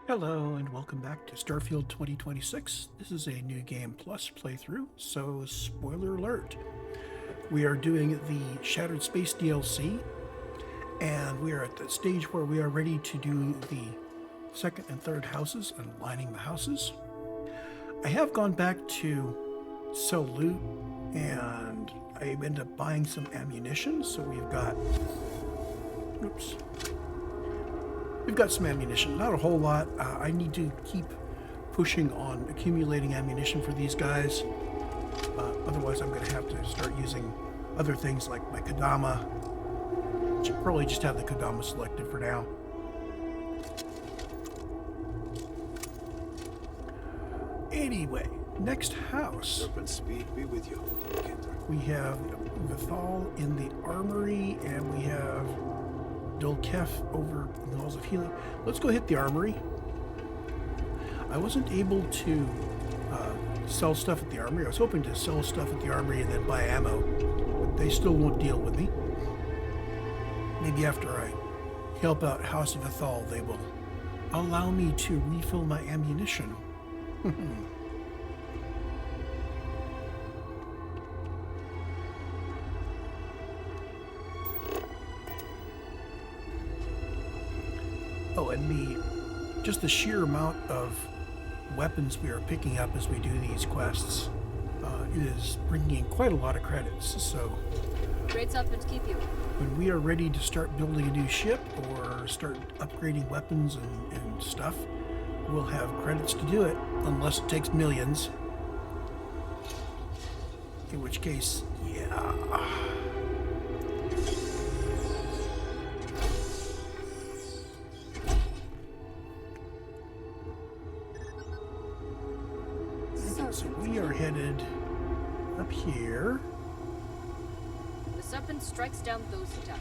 Hello and welcome back to Starfield 2026. This is a New Game Plus playthrough, so spoiler alert. We are doing the Shattered Space DLC, and we are at the stage where we are ready to do the second and third houses and lining the houses. I have gone back to sell loot, and I ended up buying some ammunition, so we've got... Oops. We've got some ammunition, not a whole lot. I need to keep pushing on accumulating ammunition for these guys. Otherwise, I'm going to have to start using other things like my Kodama. Should probably just have the Kodama selected for now. Anyway, next house. Serpent speed be with you. We have Veth'aal in the armory, and we have Dolkef over in the Halls of Healing. Let's go hit the armory. I wasn't able to sell stuff at the armory. I was hoping to sell stuff at the armory and then buy ammo, but they still won't deal with me. Maybe after I help out House of Veth'aal, they will allow me to refill my ammunition. Oh, and just the sheer amount of weapons we are picking up as we do these quests is bringing in quite a lot of credits. So, Great up and keep you. when we are ready to start building a new ship or start upgrading weapons and stuff, we'll have credits to do it, unless it takes millions. In which case, yeah. So we are headed up here. The serpent strikes down those who doubt.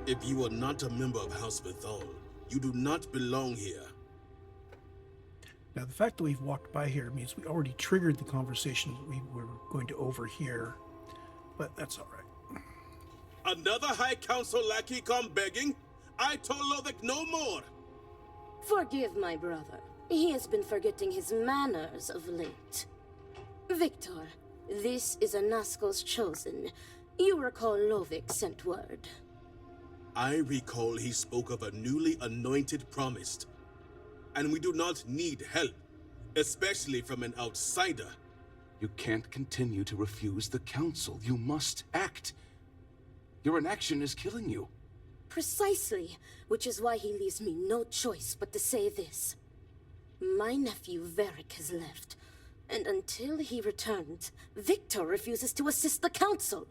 If you are not a member of House Veth'aal, you do not belong here. Now, the fact that we've walked by here means we already triggered the conversation we were going to overhear, but that's all right. Another High Council lackey come begging? I told Lovic no more. Forgive my brother. He has been forgetting his manners of late. Victor, this is a Nazgul's chosen. You recall Lovic sent word. I recall he spoke of a newly anointed promised. And we do not need help, especially from an outsider. You can't continue to refuse the council. You must act. Your inaction is killing you. Precisely, which is why he leaves me no choice but to say this. My nephew Vaeric has left, and until he returns, Victor refuses to assist the council.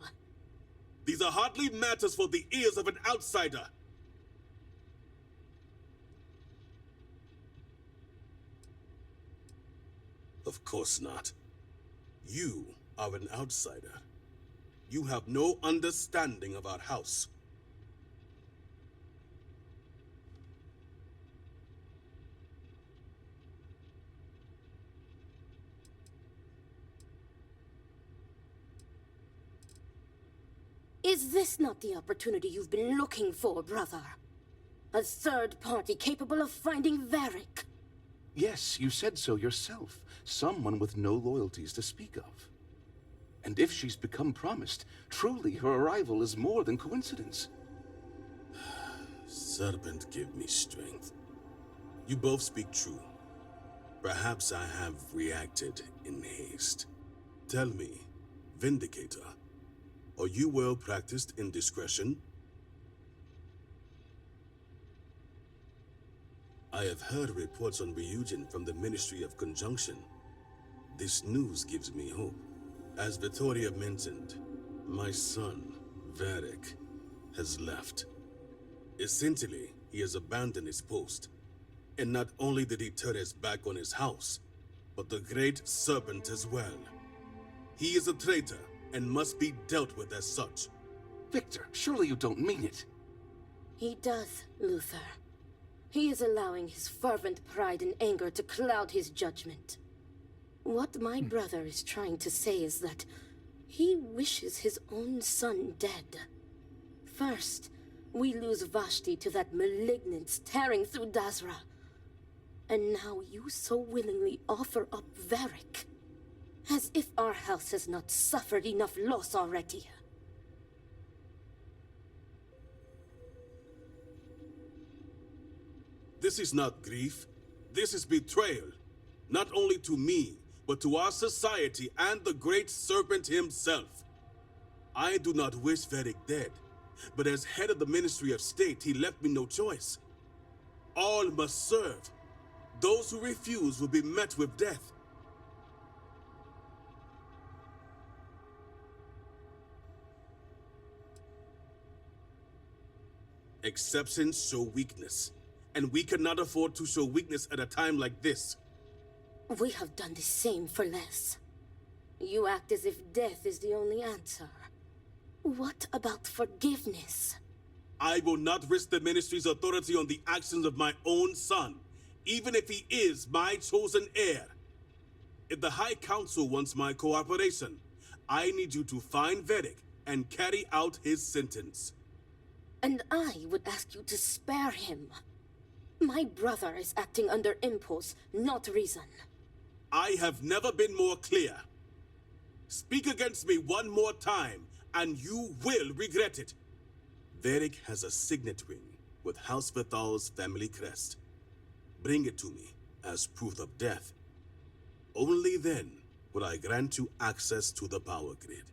These are hardly matters for the ears of an outsider. Of course not. You are an outsider. You have no understanding of our house. Is this not the opportunity you've been looking for, brother? A third party capable of finding Vaeric? Yes, you said so yourself. Someone with no loyalties to speak of. And if she's become promised, truly her arrival is more than coincidence. Serpent, give me strength. You both speak true. Perhaps I have reacted in haste. Tell me, Vindicator, are you well practiced in discretion? I have heard reports on Ryujin from the Ministry of Conjunction. This news gives me hope. As Vittoria mentioned, my son, Vaeric, has left. Essentially, he has abandoned his post. And not only did he turn his back on his house, but the Great Serpent as well. He is a traitor and must be dealt with as such. Victor, surely you don't mean it. He does, Luther. He is allowing his fervent pride and anger to cloud his judgment. What my brother is trying to say is that he wishes his own son dead. First, we lose Vashti to that malignance tearing through Dazra. And now you so willingly offer up Vaeric. As if our house has not suffered enough loss already. This is not grief. This is betrayal. Not only to me, but to our society and the Great Serpent himself. I do not wish Vaeric dead, but as head of the Ministry of State, he left me no choice. All must serve. Those who refuse will be met with death. Exceptions show weakness, and we cannot afford to show weakness at a time like this. We have done the same for less. You act as if death is the only answer. What about forgiveness? I will not risk the Ministry's authority on the actions of my own son, even if he is my chosen heir. If the High Council wants my cooperation, I need you to find Vaeric and carry out his sentence. And I would ask you to spare him. My brother is acting under impulse, not reason. I have never been more clear. Speak against me one more time, and you will regret it. Vaeric has a signet ring with House Veth'aal's family crest. Bring it to me as proof of death. Only then will I grant you access to the power grid.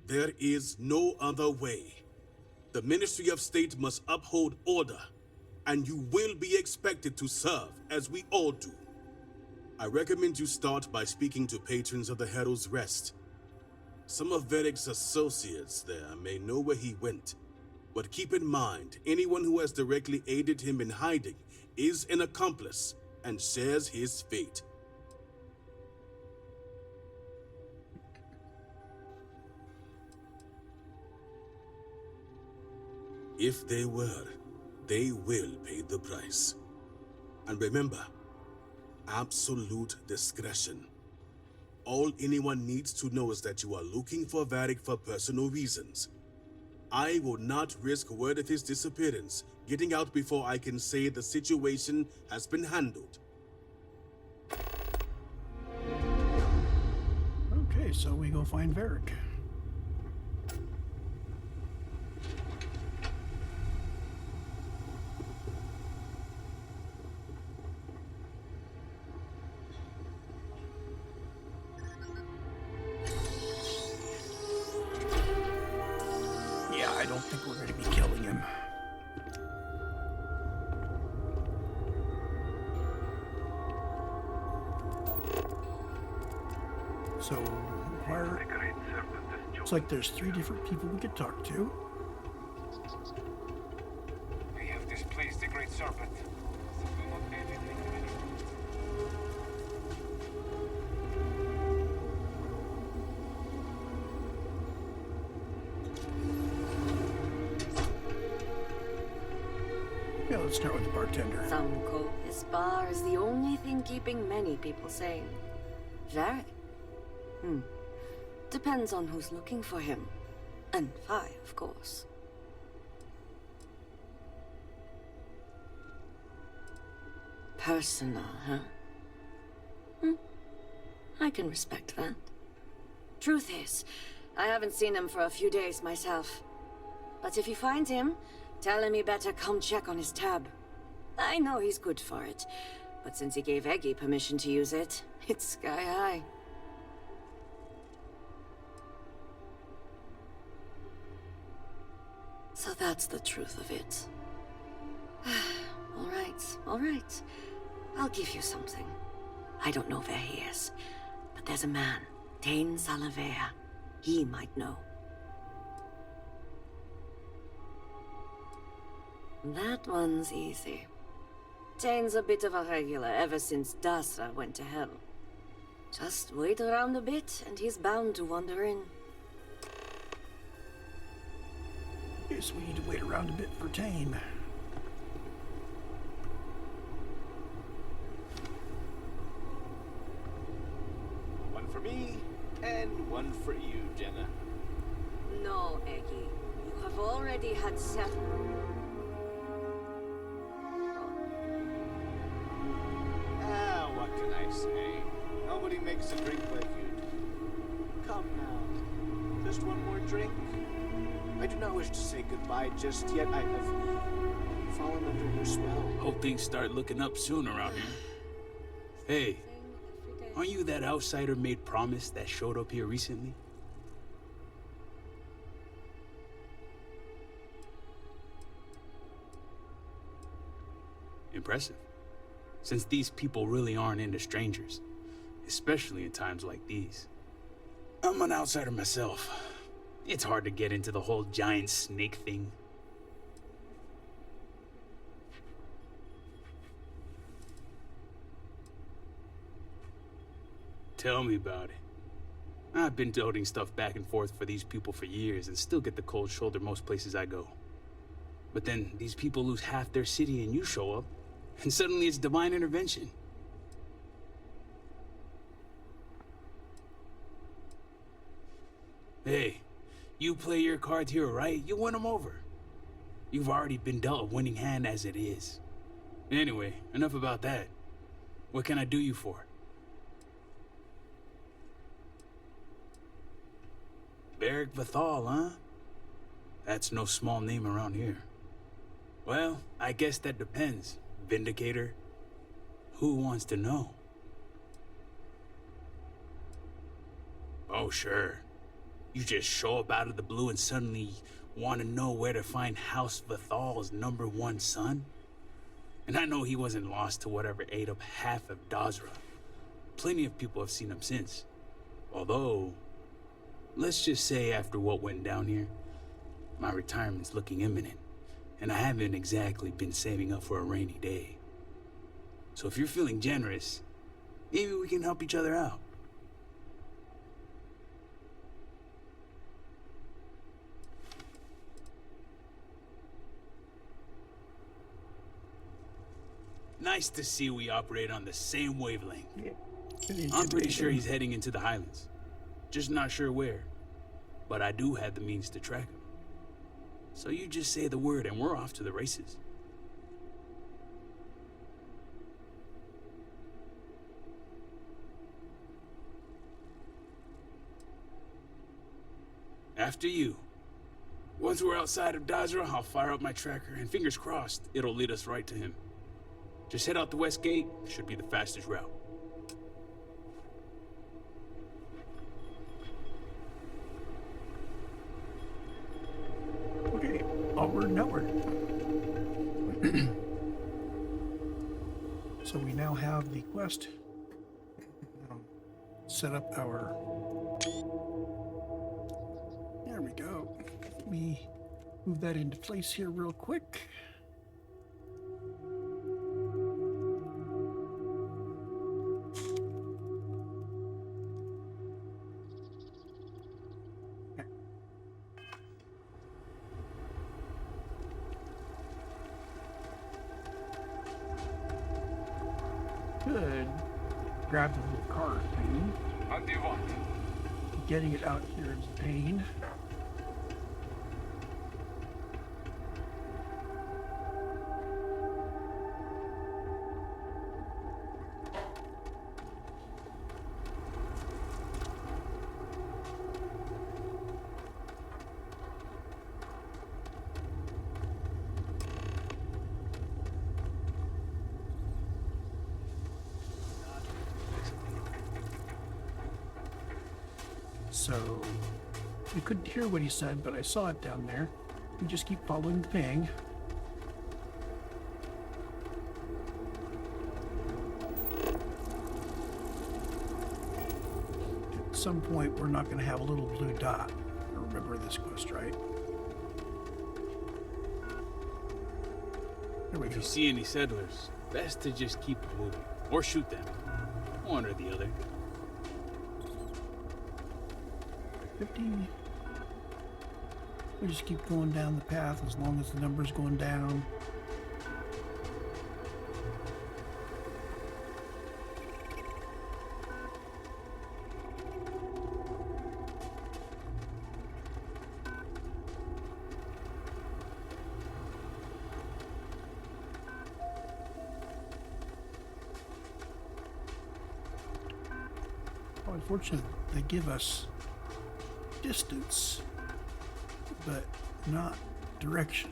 There is no other way. The Ministry of State must uphold order, and you will be expected to serve as we all do. I recommend you start by speaking to patrons of the Herald's Rest. Some of Vaeric's associates there may know where he went, but keep in mind, anyone who has directly aided him in hiding is an accomplice and shares his fate. If they were, they will pay the price. And remember, absolute discretion. All anyone needs to know is that you are looking for Vaeric for personal reasons. I will not risk word of his disappearance getting out before I can say the situation has been handled. Okay, so we go find Vaeric. Yeah, I don't think we're going to be killing him. So, where... Looks like there's 3 different people we could talk to. We have displaced the Great Serpent. So do not anything. Yeah, let's start with the bartender. Some quote this bar is the only thing keeping many people sane. Vaeric? Depends on who's looking for him. And Fi, of course. Personal, huh? I can respect that. Truth is, I haven't seen him for a few days myself. But if you find him, tell him he better come check on his tab. I know he's good for it, but since he gave Eggy permission to use it, it's sky high. So that's the truth of it. All right. I'll give you something. I don't know where he is, but there's a man, Dane Salavea. He might know. That one's easy. Dane's a bit of a regular ever since Dasra went to hell. Just wait around a bit and he's bound to wander in. Okay, so we need to wait around a bit for Tane. One for me, and one for you, Jenna. No, Eggy. You have already had 7. Ah, what can I say? Nobody makes a drink like you do. Come now. Just one more drink? I do not wish to say goodbye just yet. I have fallen under your spell. Hope things start looking up soon around here. Hey, aren't you that outsider made promise that showed up here recently? Impressive. Since these people really aren't into strangers, especially in times like these. I'm an outsider myself. It's hard to get into the whole giant snake thing. Tell me about it. I've been toting stuff back and forth for these people for years and still get the cold shoulder most places I go. But then these people lose half their city and you show up, and suddenly it's divine intervention. Hey, you play your cards here right, you win them over. You've already been dealt a winning hand as it is. Anyway, enough about that. What can I do you for? Vaeric Veth'aal, huh? That's no small name around here. Well, I guess that depends, Vindicator. Who wants to know? Oh, sure. You just show up out of the blue and suddenly want to know where to find House Veth'aal's #1 son? And I know he wasn't lost to whatever ate up half of Dazra. Plenty of people have seen him since. Although, let's just say after what went down here, my retirement's looking imminent, and I haven't exactly been saving up for a rainy day. So if you're feeling generous, maybe we can help each other out. Nice to see we operate on the same wavelength. Yeah. I'm pretty sure he's heading into the Highlands. Just not sure where. But I do have the means to track him. So you just say the word and we're off to the races. After you. Once we're outside of Dazra, I'll fire up my tracker and fingers crossed, it'll lead us right to him. Just head out the west gate, should be the fastest route. Okay, onward and outward. So we now have the quest. Set up our... There we go. Let me move that into place here real quick. Good. Grab the little cart thing. What do you want? Getting it out here is a pain. So, you couldn't hear what he said, but I saw it down there. You just keep following the ping. At some point, we're not going to have a little blue dot. Remember this quest, right? There we If go. you see any settlers, best to just keep moving. Or shoot them. One or the other. 50. We just keep going down the path as long as the number's going down. Oh, unfortunately, they give us distance, but not direction.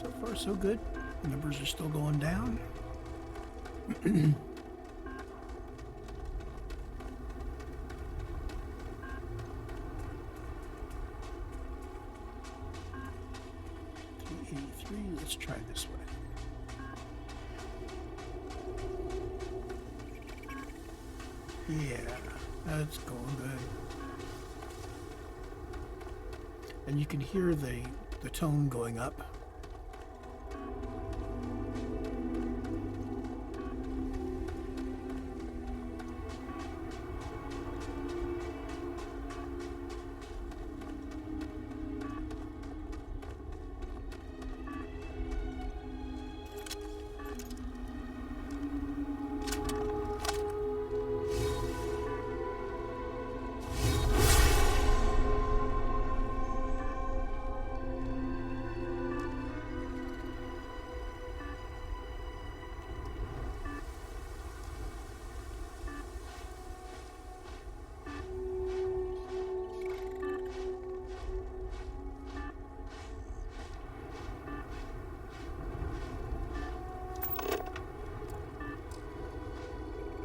So far, so good. The numbers are still going down. Let's try this way. Yeah, that's going good. And you can hear the tone going up.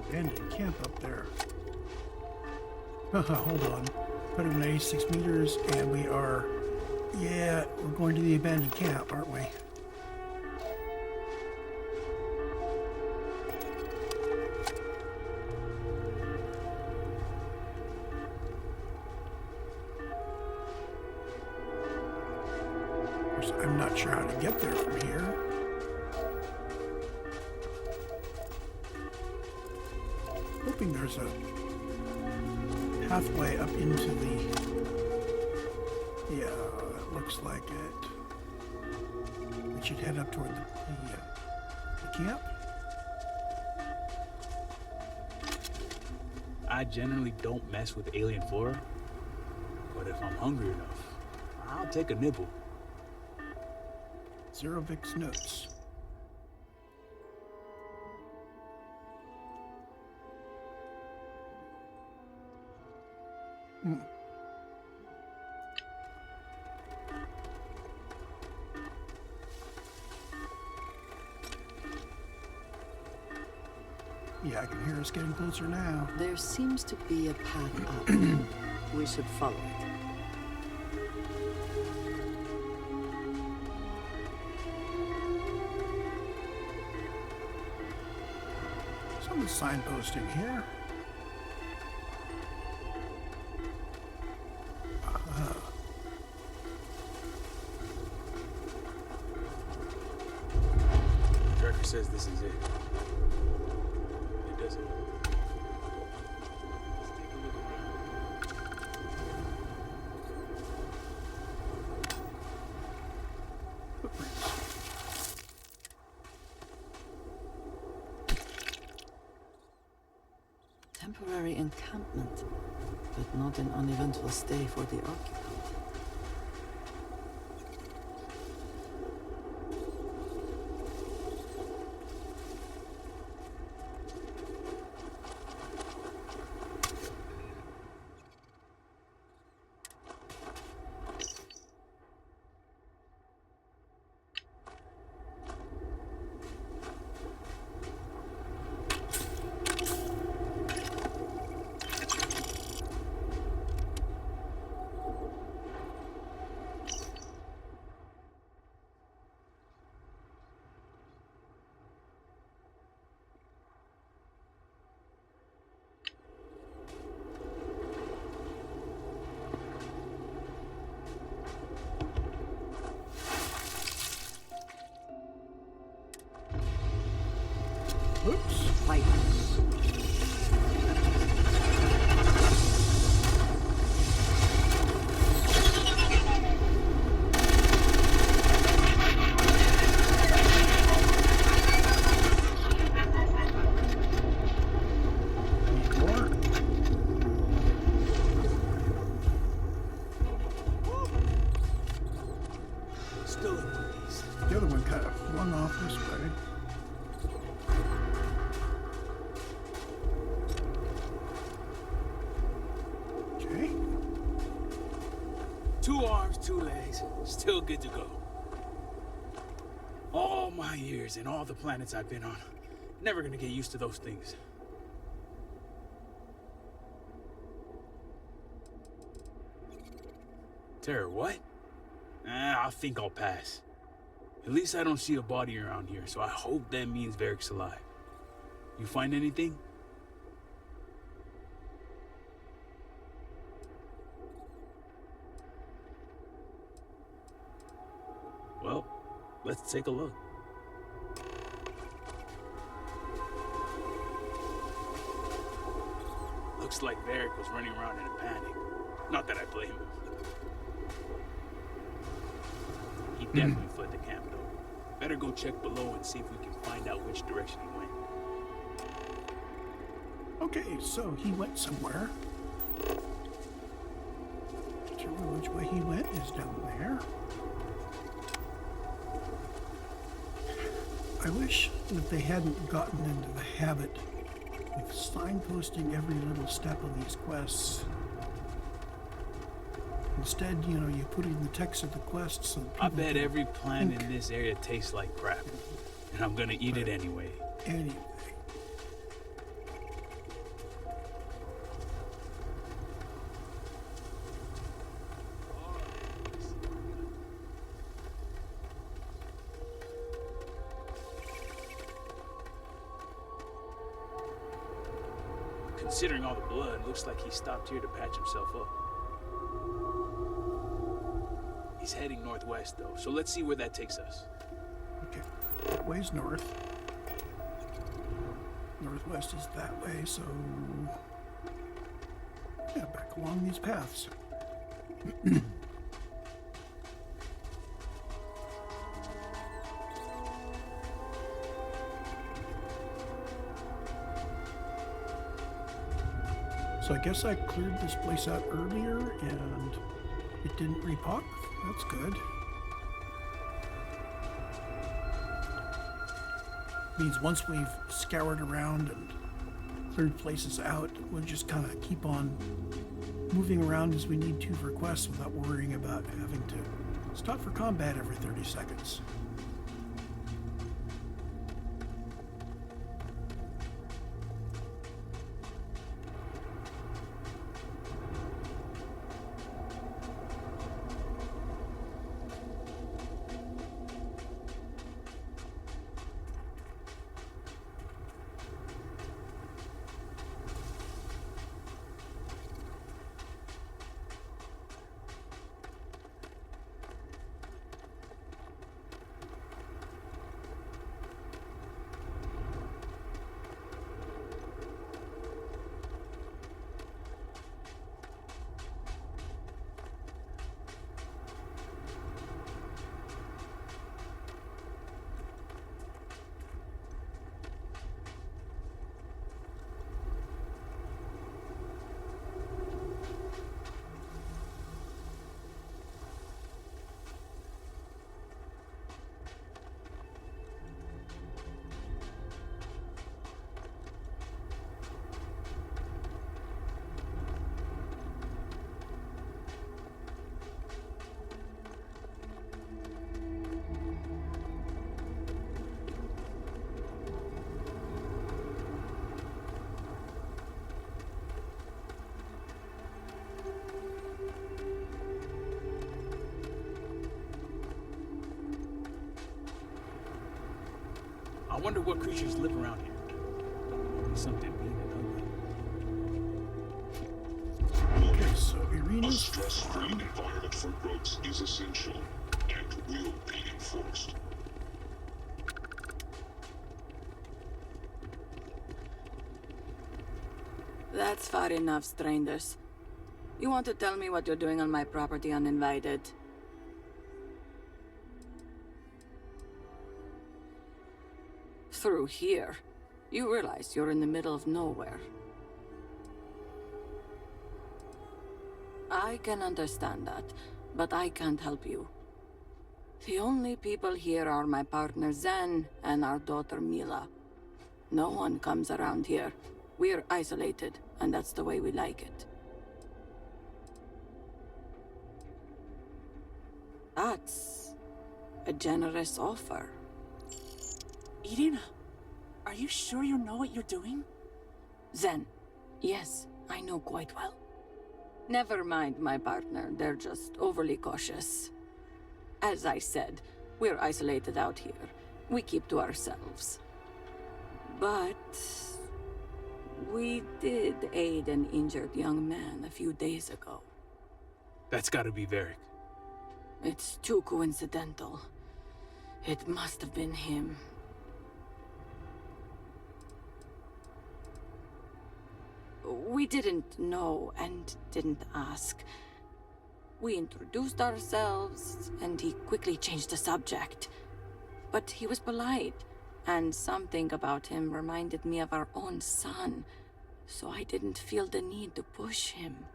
Abandoned camp up there. Hold on. 186 meters, and we are... Yeah, we're going to the abandoned camp, aren't we? Of course, I'm not sure how to get there from here. Hoping there's a pathway up into the... Yeah, that looks like it. We should head up toward the camp. I generally don't mess with alien flora, but if I'm hungry enough, I'll take a nibble. Zerovic's notes. Yeah, I can hear us getting closer now. There seems to be a path up. We should follow it. Some signposting here. Tracker says this is it. It doesn't. Footprints. Temporary encampment, but not an uneventful stay for the occupant. Oops. Fight. Need more. Still in one piece. The other one kind of flung off this way. Okay. 2 arms, 2 legs. Still good to go. All my years and all the planets I've been on. Never gonna get used to those things. Terror, what? I think I'll pass. At least I don't see a body around here, so I hope that means Vaeric's alive. You find anything? Well, let's take a look. Looks like Vaeric was running around in a panic. Not that I blame him. He definitely fled the camp, though. Better go check below and see if we can find out which direction he went. Okay, so he went somewhere. Determine which way he went is down there. I wish that they hadn't gotten into the habit of signposting every little step of these quests. Instead, you know, you put in the text of the quest so I bet every plant in this area tastes like crap. And I'm gonna eat it anyway. Anyway. Considering all the blood, looks like he stopped here to patch himself up. He's heading northwest, though, so let's see where that takes us. Okay, that way's north. Northwest is that way, so... yeah, back along these paths. So I guess I cleared this place out earlier and it didn't repop. That's good. Means once we've scoured around and cleared places out, we'll just kind of keep on moving around as we need to for quests without worrying about having to stop for combat every 30 seconds. I wonder what creatures live around here. Maybe something mean and ugly. Okay, so A Irina's stress-free environment for growth is essential and will be enforced. That's far enough, strangers. You want to tell me what you're doing on my property uninvited? Through here. You realize you're in the middle of nowhere. I can understand that, but I can't help you. The only people here are my partner Zen and our daughter Mila. No one comes around here. We're isolated, and that's the way we like it. That's a generous offer. Irina, are you sure you know what you're doing? Zen, yes, I know quite well. Never mind my partner, they're just overly cautious. As I said, we're isolated out here. We keep to ourselves. But we did aid an injured young man a few days ago. That's gotta be Vaeric. It's too coincidental. It must have been him. We didn't know and didn't ask. We introduced ourselves, and he quickly changed the subject. But he was polite, and something about him reminded me of our own son, so I didn't feel the need to push him.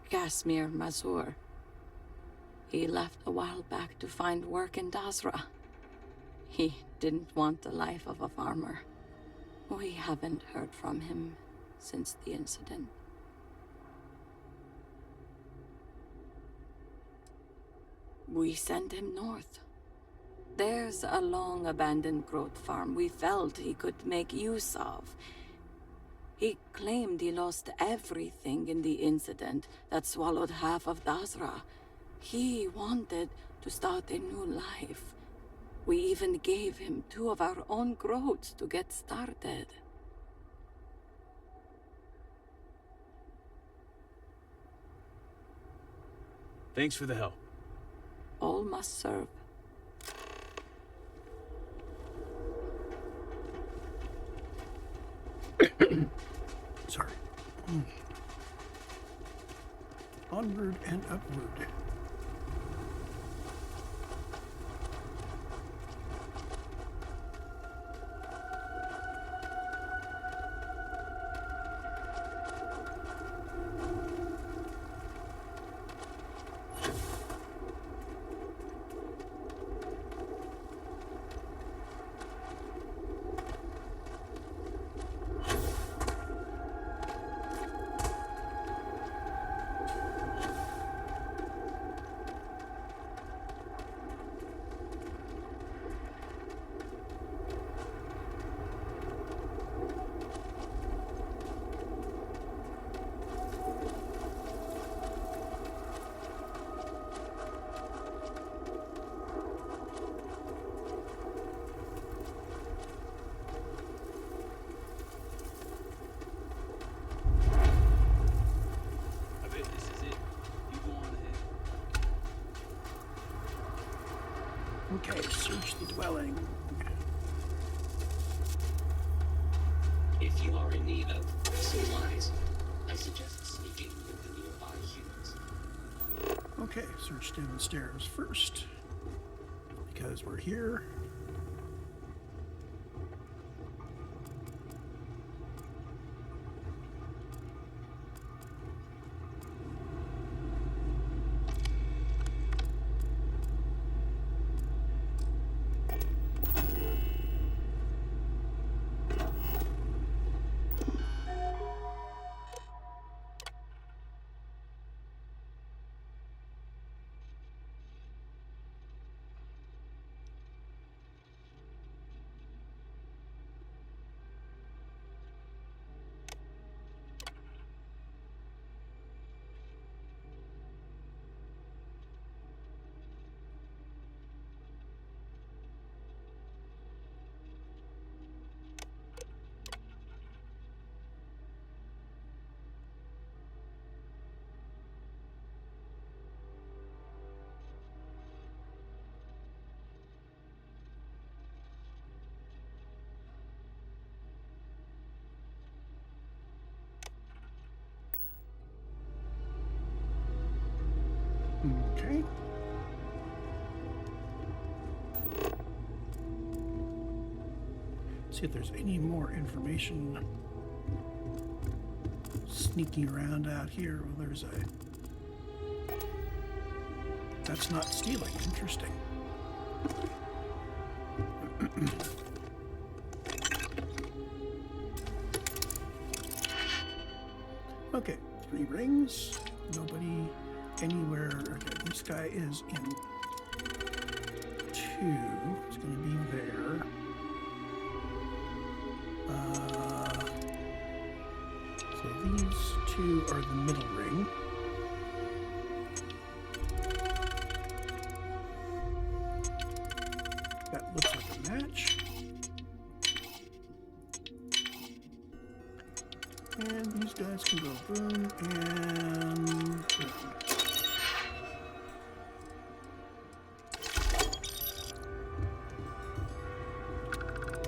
Casimir Mazur. He left a while back to find work in Dasra. He didn't want the life of a farmer. We haven't heard from him since the incident. We sent him north. There's a long-abandoned growth farm we felt he could make use of. He claimed he lost everything in the incident that swallowed half of Dasra. He wanted to start a new life. We even gave him 2 of our own groats to get started. Thanks for the help. All must serve. Sorry. Onward and upward. Okay, search the dwelling. If you are in need of supplies, I suggest sneaking with the nearby humans. Okay, search downstairs first, because we're here. Okay. See if there's any more information sneaking around out here. Well, there's a... That's not stealing. Interesting. Okay, 3 rings. Nobody anywhere. Okay, this guy is in 2. It's going to be there. So these 2 are the middle ring. That looks like a match. And these guys can go boom and boom.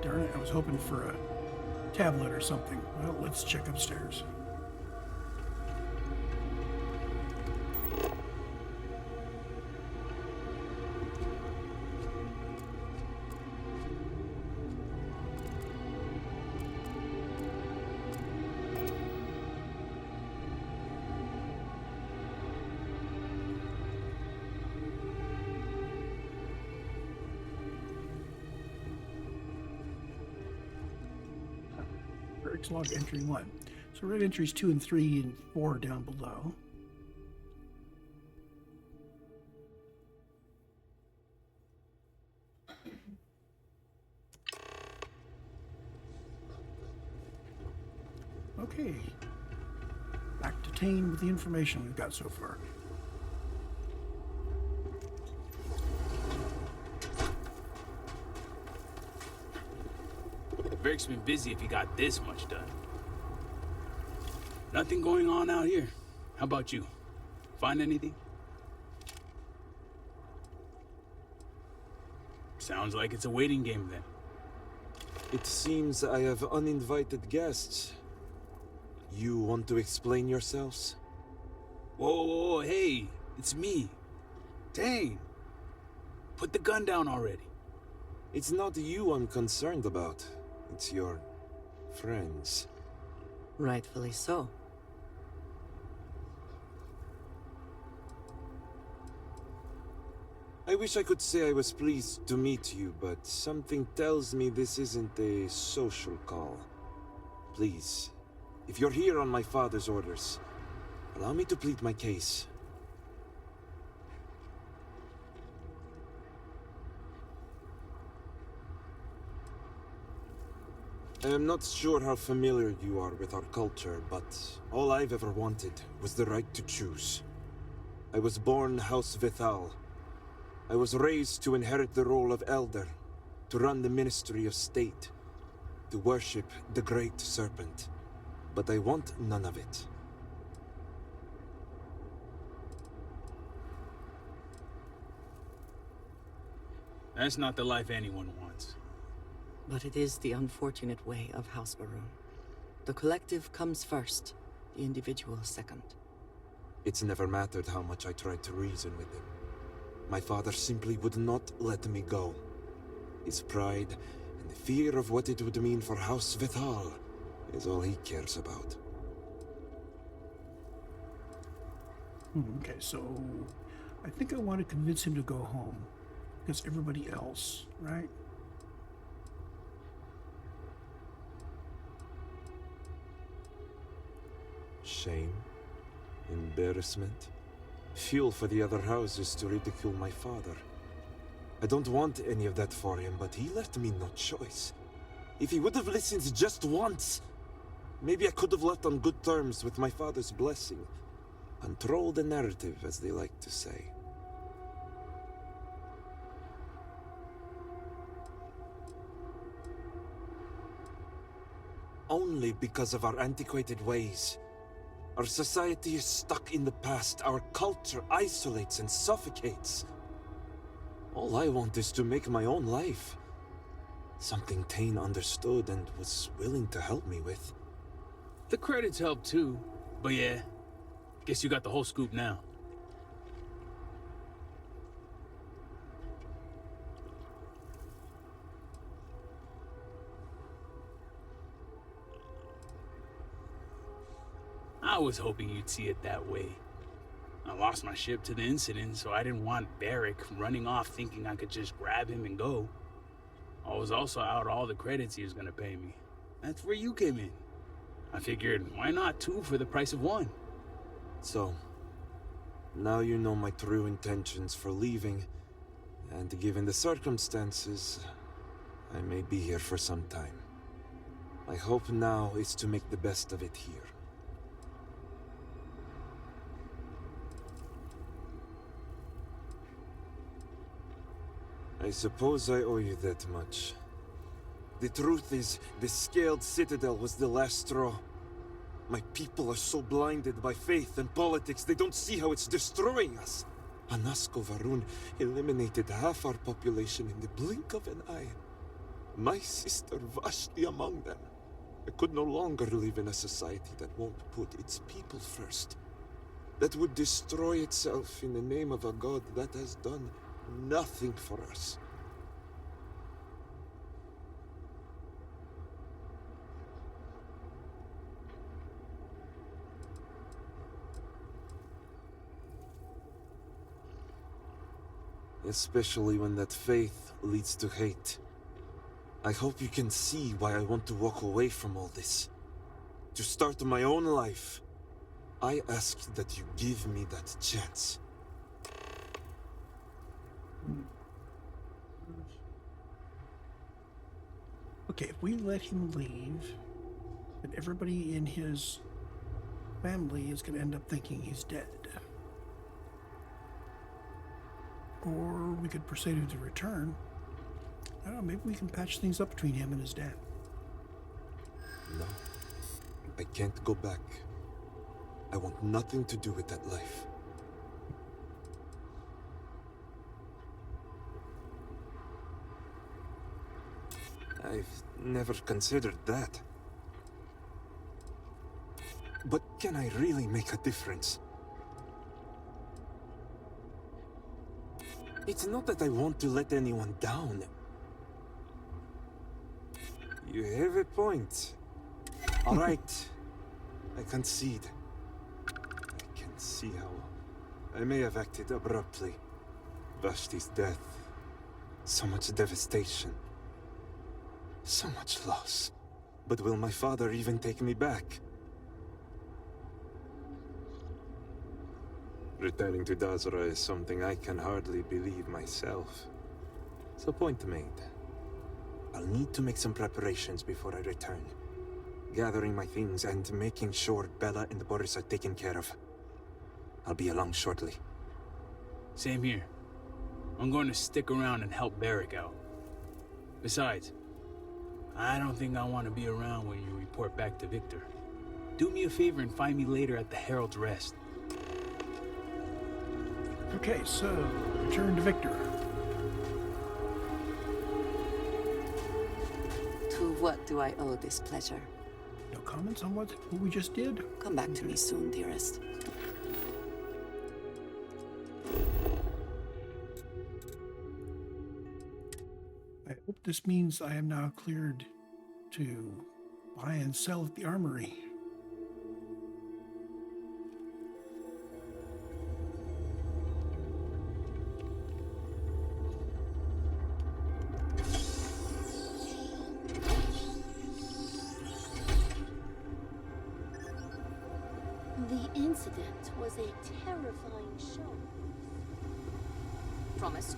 Darn it, I was hoping for a tablet or something. Well, let's check upstairs. Vaeric's log entry 1. So read entries 2 and 3 and 4 down below. Okay. Back to Tane with the information we've got so far. Vaeric's been busy if he got this much done. Nothing going on out here. How about you? Find anything? Sounds like it's a waiting game then. It seems I have uninvited guests. You want to explain yourselves? Whoa, hey, it's me. Tane. Put the gun down already. It's not you I'm concerned about. It's your friends. Rightfully so. I wish I could say I was pleased to meet you, but something tells me this isn't a social call. Please, if you're here on my father's orders, allow me to plead my case. I am not sure how familiar you are with our culture, but all I've ever wanted was the right to choose. I was born House Veth'aal. I was raised to inherit the role of elder, to run the Ministry of State, to worship the Great Serpent. But I want none of it. That's not the life anyone wants. But it is the unfortunate way of House Va'ruun. The collective comes first, the individual second. It's never mattered how much I tried to reason with him. My father simply would not let me go. His pride and the fear of what it would mean for House Veth'aal is all he cares about. Okay, so I think I want to convince him to go home. Because everybody else, right? Shame, embarrassment, fuel for the other houses to ridicule my father. I don't want any of that for him, but he left me no choice. If he would have listened just once, maybe I could have left on good terms with my father's blessing. Control the narrative, as they like to say. Only because of our antiquated ways. Our society is stuck in the past. Our culture isolates and suffocates. All I want is to make my own life. Something Tane understood and was willing to help me with. The credits help too, but yeah, guess you got the whole scoop now. I was hoping you'd see it that way. I lost my ship to the incident, so I didn't want Vaeric running off thinking I could just grab him and go. I was also out all the credits he was gonna pay me. That's where you came in. I figured, why not two for the price of one? So, now you know my true intentions for leaving, and given the circumstances, I may be here for some time. My hope now is to make the best of it here. I suppose I owe you that much. The truth is, the Scaled Citadel was the last straw. My people are so blinded by faith and politics, they don't see how it's destroying us. Anasko Varun eliminated half our population in the blink of an eye. My sister Vashti among them. I could no longer live in a society that won't put its people first. That would destroy itself in the name of a god that has done nothing for us. Especially when that faith leads to hate. I hope you can see why I want to walk away from all this. To start my own life. I ask that you give me that chance. Okay, if we let him leave, then everybody in his family is going to end up thinking he's dead. Or we could persuade him to return. I don't know, maybe we can patch things up between him and his dad. No, I can't go back. I want nothing to do with that life. I've never considered that. But can I really make a difference? It's not that I want to let anyone down. You have a point. All right, I concede. I can see how I may have acted abruptly. Vashti's death. So much devastation. So much loss. But will my father even take me back? Returning to Dazra is something I can hardly believe myself. So point made. I'll need to make some preparations before I return. Gathering my things and making sure Bella and Boris are taken care of. I'll be along shortly. Same here. I'm going to stick around and help Vaeric out. Besides, I don't think I want to be around when you report back to Victor. Do me a favor and find me later at the Herald's Rest. Okay, so return to Victor. To what do I owe this pleasure? No comments on what we just did? Come back to me soon, dearest. I hope this means I am now cleared to buy and sell at the armory. The incident was a terrifying show. Promised.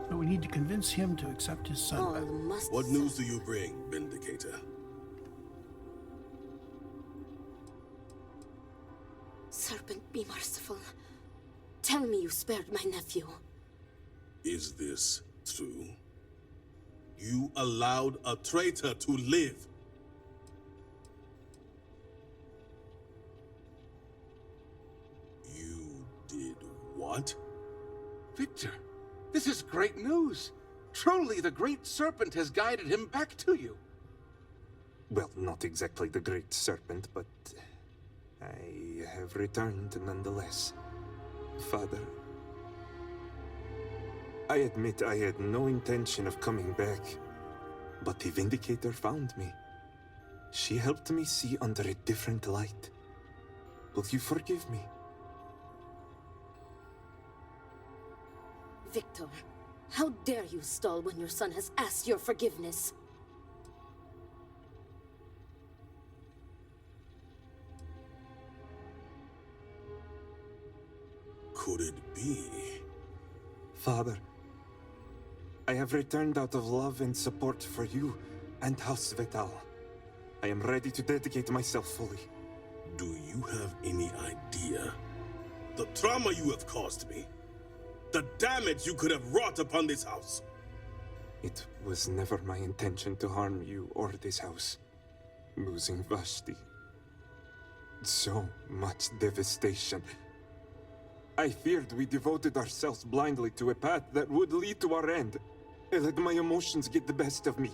So we need to convince him to accept his son back. What news do you bring, Vindicator? Serpent, be merciful. Tell me you spared my nephew. Is this true? You allowed a traitor to live. You did what? Victor, this is great news. Truly, the Great Serpent has guided him back to you. Well, not exactly the Great Serpent, but I have returned nonetheless. Father, I admit I had no intention of coming back, but the Vindicator found me. She helped me see under a different light. Will you forgive me? Victor, how dare you stall when your son has asked your forgiveness? Could it be? Father, I have returned out of love and support for you and House Veth'aal. I am ready to dedicate myself fully. Do you have any idea the trauma you have caused me? The damage you could have wrought upon this house? It was never my intention to harm you or this house. Losing Vashti. So much devastation. I feared we devoted ourselves blindly to a path that would lead to our end. I let my emotions get the best of me.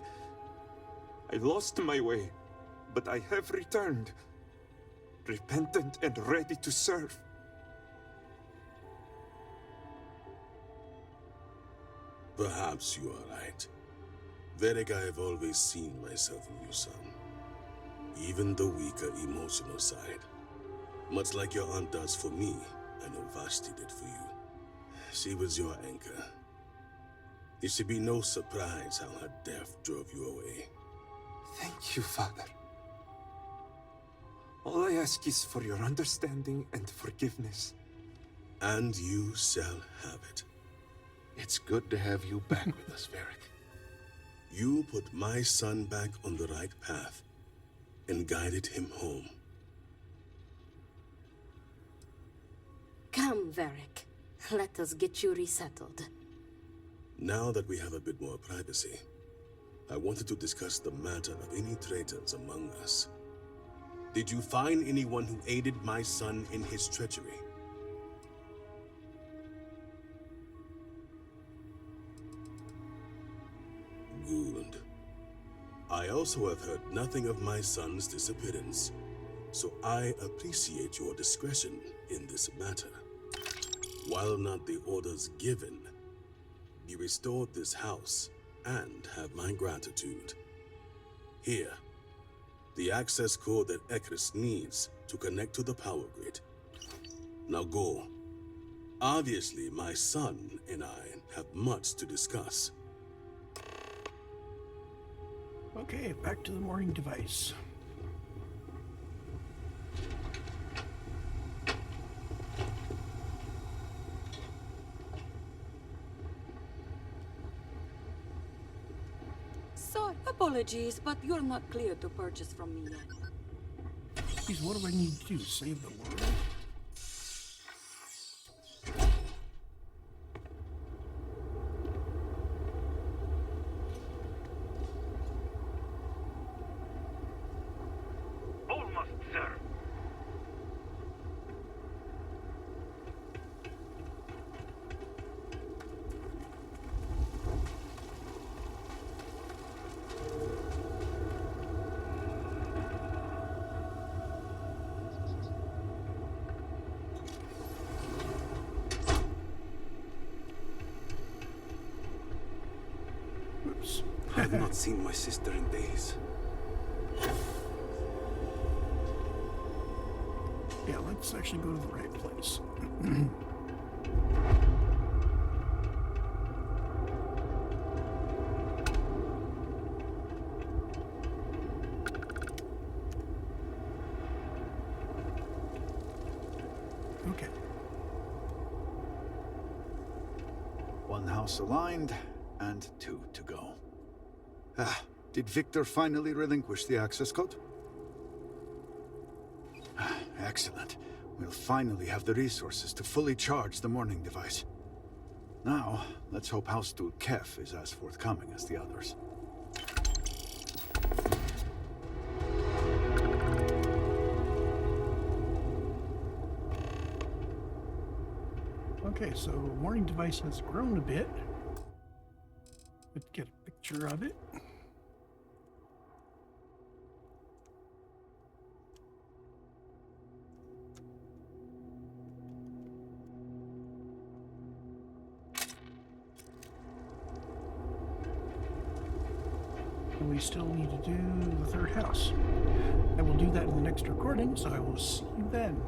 I lost my way, but I have returned. Repentant and ready to serve. Perhaps you are right. Vaeric, I have always seen myself in you, son. Even the weaker emotional side. Much like your aunt does for me, I know Vashti did for you. She was your anchor. It should be no surprise how her death drove you away. Thank you, Father. All I ask is for your understanding and forgiveness. And you shall have it. It's good to have you back with us, Vaeric. You put my son back on the right path and guided him home. Come, Vaeric. Let us get you resettled. Now that we have a bit more privacy, I wanted to discuss the matter of any traitors among us. Did you find anyone who aided my son in his treachery? Good. I also have heard nothing of my son's disappearance, so I appreciate your discretion in this matter. While not the orders given, you restored this house and have my gratitude. Here, the access code that Ekris needs to connect to the power grid. Now go. Obviously, my son and I have much to discuss. Okay, back to the mooring device. Sorry, apologies, but you're not clear to purchase from me yet. Geez, what do I need to do? Save the world? Almost, sir. Oops. I have not seen my sister in days. Yeah, let's actually go to the right place. Okay. One house aligned, and 2 to go. Ah, did Victor finally relinquish the access code? Ah, excellent. We'll finally have the resources to fully charge the morning device. Now, let's hope House Steward Kef is as forthcoming as the others. Okay, so mooring device has grown a bit. Let's get a picture of it. And we still need to do the third house. I will do that in the next recording, so I will see you then.